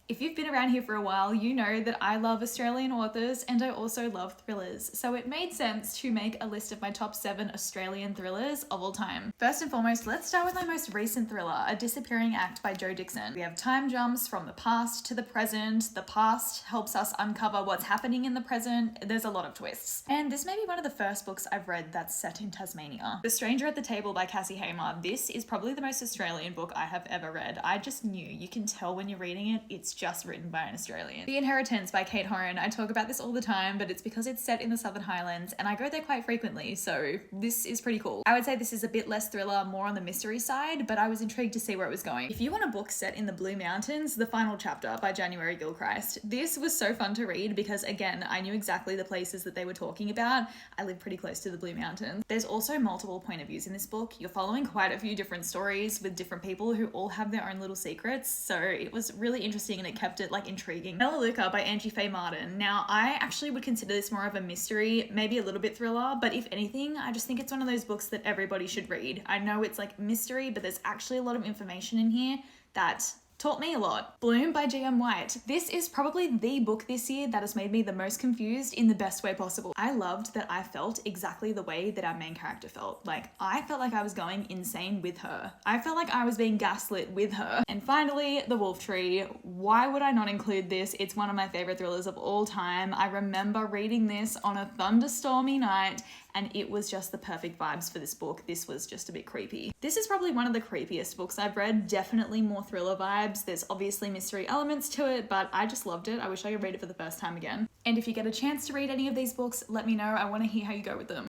If you've been around here for a while, you know that I love Australian authors and I also love thrillers, so it made sense to make a list of my top 7 Australian thrillers of all time. First and foremost, let's start with my most recent thriller, A Disappearing Act by Jo Dixon. We have time jumps from the past to the present. The past helps us uncover what's happening in the present. There's a lot of twists. And this may be one of the first books I've read that's set in Tasmania. The Stranger at the Table by Cassie Hamer. This is probably the most Australian book I have ever read. I just knew. You can tell when you're reading it, it's just written by an Australian. The Inheritance by Kate Horan. I talk about this all the time, but it's because it's set in the Southern Highlands and I go there quite frequently, so this is pretty cool. I would say this is a bit less thriller, more on the mystery side, but I was intrigued to see where it was going. If you want a book set in the Blue Mountains, The Final Chapter by January Gilchrist. This was so fun to read because, again, I knew exactly the places that they were talking about. I live pretty close to the Blue Mountains. There's also multiple point of views in this book. You're following quite a few different stories with different people who all have their own little secrets, so it was really interesting and it kept it intriguing. Melaleuca by Angie Faye Martin. Now, I actually would consider this more of a mystery, maybe a little bit thriller, but if anything, I just think it's one of those books that everybody should read. I know it's mystery, but there's actually a lot of information in here that taught me a lot. Bloom by G.M. White. This is probably the book this year that has made me the most confused in the best way possible. I loved that I felt exactly the way that our main character felt. I felt like I was going insane with her. I felt like I was being gaslit with her. And finally, The Wolf Tree. Why would I not include this? It's one of my favorite thrillers of all time. I remember reading this on a thunderstormy night and it was just the perfect vibes for this book. This was just a bit creepy. This is probably one of the creepiest books I've read, definitely more thriller vibes. There's obviously mystery elements to it, but I just loved it. I wish I could read it for the first time again. And if you get a chance to read any of these books, let me know. I want to hear how you go with them.